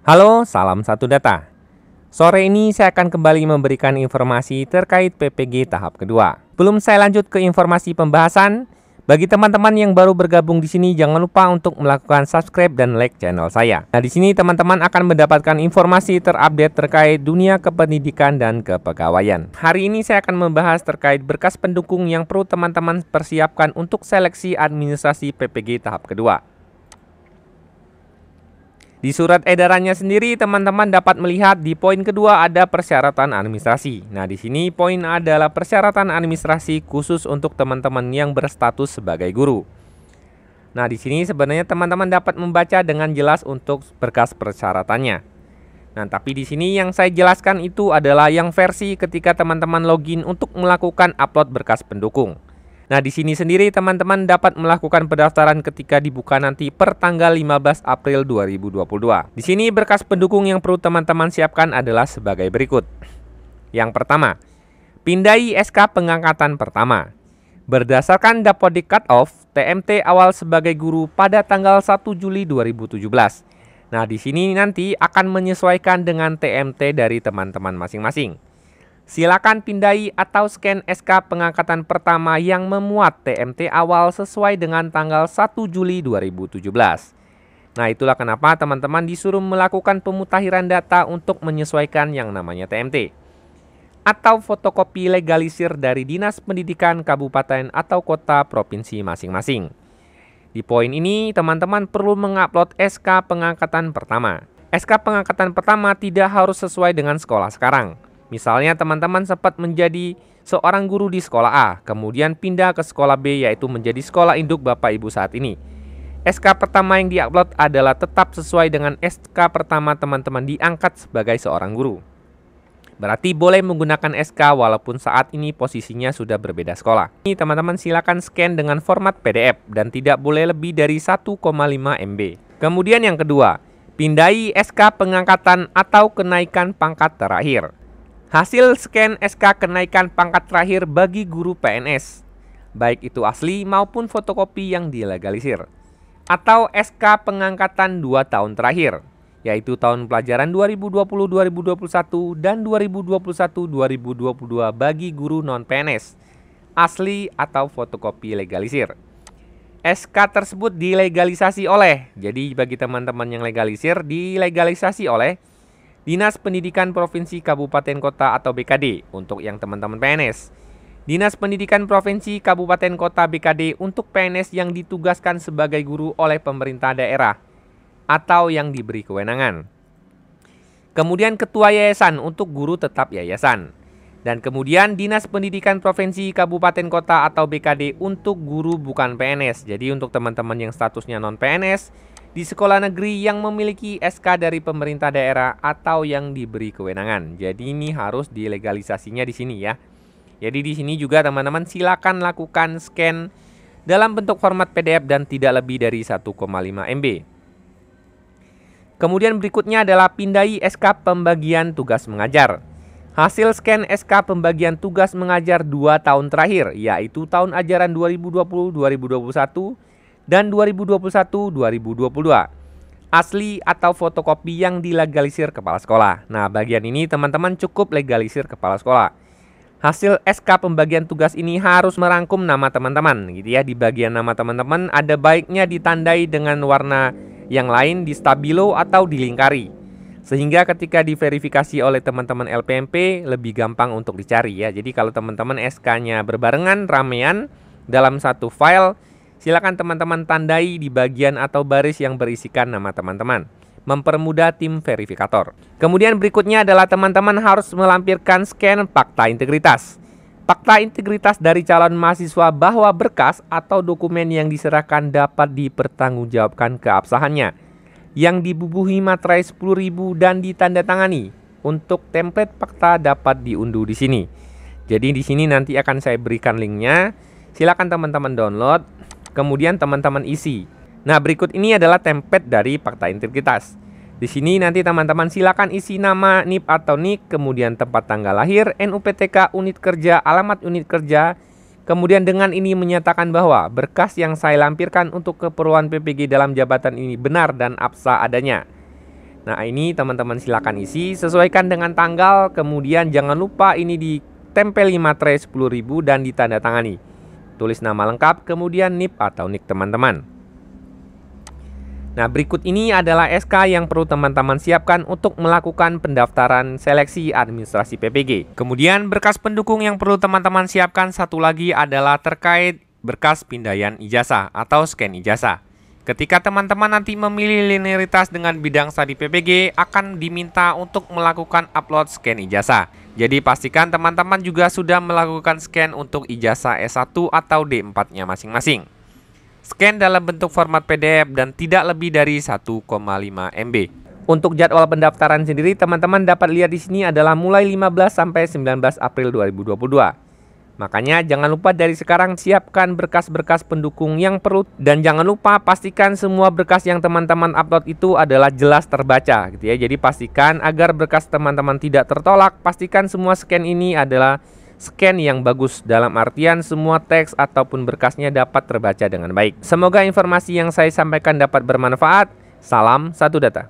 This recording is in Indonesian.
Halo, salam satu data. Sore ini saya akan kembali memberikan informasi terkait PPG tahap kedua. Belum saya lanjut ke informasi pembahasan, bagi teman-teman yang baru bergabung di sini jangan lupa untuk melakukan subscribe dan like channel saya. Nah, di sini teman-teman akan mendapatkan informasi terupdate terkait dunia kependidikan dan kepegawaian. Hari ini saya akan membahas terkait berkas pendukung yang perlu teman-teman persiapkan untuk seleksi administrasi PPG tahap kedua. Di surat edarannya sendiri, teman-teman dapat melihat di poin kedua ada persyaratan administrasi. Nah, di sini poin adalah persyaratan administrasi khusus untuk teman-teman yang berstatus sebagai guru. Nah, di sini sebenarnya teman-teman dapat membaca dengan jelas untuk berkas persyaratannya. Nah, tapi di sini yang saya jelaskan itu adalah yang versi ketika teman-teman login untuk melakukan upload berkas pendukung. Nah, di sini sendiri teman-teman dapat melakukan pendaftaran ketika dibuka nanti per tanggal 15 April 2022. Di sini berkas pendukung yang perlu teman-teman siapkan adalah sebagai berikut. Yang pertama, pindai SK pengangkatan pertama. Berdasarkan Dapodik Cut-Off, TMT awal sebagai guru pada tanggal 1 Juli 2017. Nah, di sini nanti akan menyesuaikan dengan TMT dari teman-teman masing-masing. Silakan pindai atau scan SK pengangkatan pertama yang memuat TMT awal sesuai dengan tanggal 1 Juli 2017. Nah, itulah kenapa teman-teman disuruh melakukan pemutahiran data untuk menyesuaikan yang namanya TMT. Atau fotokopi legalisir dari Dinas Pendidikan Kabupaten atau Kota Provinsi masing-masing. Di poin ini, teman-teman perlu mengupload SK pengangkatan pertama. SK pengangkatan pertama tidak harus sesuai dengan sekolah sekarang. Misalnya teman-teman sempat menjadi seorang guru di sekolah A, kemudian pindah ke sekolah B yaitu menjadi sekolah induk Bapak Ibu saat ini. SK pertama yang diupload adalah tetap sesuai dengan SK pertama teman-teman diangkat sebagai seorang guru. Berarti boleh menggunakan SK walaupun saat ini posisinya sudah berbeda sekolah. Ini teman-teman silakan scan dengan format PDF dan tidak boleh lebih dari 1,5 MB. Kemudian yang kedua, pindai SK pengangkatan atau kenaikan pangkat terakhir. Hasil scan SK kenaikan pangkat terakhir bagi guru PNS, baik itu asli maupun fotokopi yang dilegalisir. Atau SK pengangkatan 2 tahun terakhir, yaitu tahun pelajaran 2020-2021 dan 2021-2022 bagi guru non-PNS, asli atau fotokopi legalisir. SK tersebut dilegalisasi oleh, jadi bagi teman-teman yang legalisir, dilegalisasi oleh Dinas Pendidikan Provinsi Kabupaten Kota atau BKD untuk yang teman-teman PNS. Dinas Pendidikan Provinsi Kabupaten Kota BKD untuk PNS yang ditugaskan sebagai guru oleh pemerintah daerah atau yang diberi kewenangan. Kemudian Ketua Yayasan untuk guru tetap yayasan. Dan kemudian Dinas Pendidikan Provinsi Kabupaten Kota atau BKD untuk guru bukan PNS. Jadi untuk teman-teman yang statusnya non-PNS di sekolah negeri yang memiliki SK dari pemerintah daerah atau yang diberi kewenangan. Jadi ini harus dilegalisasinya di sini ya. Jadi di sini juga teman-teman silakan lakukan scan dalam bentuk format PDF dan tidak lebih dari 1,5 MB. Kemudian berikutnya adalah pindai SK pembagian tugas mengajar. Hasil scan SK pembagian tugas mengajar 2 tahun terakhir, yaitu tahun ajaran 2020-2021 dan 2021-2022. Asli atau fotokopi yang dilegalisir kepala sekolah. Nah, bagian ini teman-teman cukup legalisir kepala sekolah. Hasil SK pembagian tugas ini harus merangkum nama teman-teman gitu ya. Di bagian nama teman-teman ada baiknya ditandai dengan warna yang lain di stabilo atau dilingkari. Sehingga ketika diverifikasi oleh teman-teman LPMP lebih gampang untuk dicari ya. Jadi kalau teman-teman SK-nya berbarengan ramean dalam satu file, silakan teman-teman tandai di bagian atau baris yang berisikan nama teman-teman. Mempermudah tim verifikator. Kemudian berikutnya adalah teman-teman harus melampirkan scan fakta integritas. Fakta integritas dari calon mahasiswa bahwa berkas atau dokumen yang diserahkan dapat dipertanggungjawabkan keabsahannya, yang dibubuhi materai 10.000 dan ditandatangani. Untuk template fakta dapat diunduh di sini. Jadi di sini nanti akan saya berikan linknya. Silakan teman-teman download. Kemudian teman-teman isi. Nah, berikut ini adalah template dari fakta integritas. Di sini nanti teman-teman silakan isi nama, NIP atau NIK, kemudian tempat tanggal lahir, NUPTK, unit kerja, alamat unit kerja. Kemudian dengan ini menyatakan bahwa berkas yang saya lampirkan untuk keperluan PPG dalam jabatan ini benar dan absah adanya. Nah, ini teman-teman silakan isi, sesuaikan dengan tanggal, kemudian jangan lupa ini ditempel materai 10.000 dan ditandatangani. Tulis nama lengkap, kemudian NIP atau NIK teman-teman. Nah, berikut ini adalah SK yang perlu teman-teman siapkan untuk melakukan pendaftaran seleksi administrasi PPG. Kemudian berkas pendukung yang perlu teman-teman siapkan satu lagi adalah terkait berkas pindaian ijazah atau scan ijazah. Ketika teman-teman nanti memilih linearitas dengan bidang studi PPG, akan diminta untuk melakukan upload scan ijazah. Jadi pastikan teman-teman juga sudah melakukan scan untuk ijazah S1 atau D4-nya masing-masing. Scan dalam bentuk format PDF dan tidak lebih dari 1,5 MB. Untuk jadwal pendaftaran sendiri, teman-teman dapat lihat di sini adalah mulai 15 sampai 19 April 2022. Makanya jangan lupa dari sekarang siapkan berkas-berkas pendukung yang perlu, dan jangan lupa pastikan semua berkas yang teman-teman upload itu adalah jelas terbaca gitu ya. Jadi pastikan agar berkas teman-teman tidak tertolak, pastikan semua scan ini adalah scan yang bagus, dalam artian semua teks ataupun berkasnya dapat terbaca dengan baik. Semoga informasi yang saya sampaikan dapat bermanfaat. Salam satu data.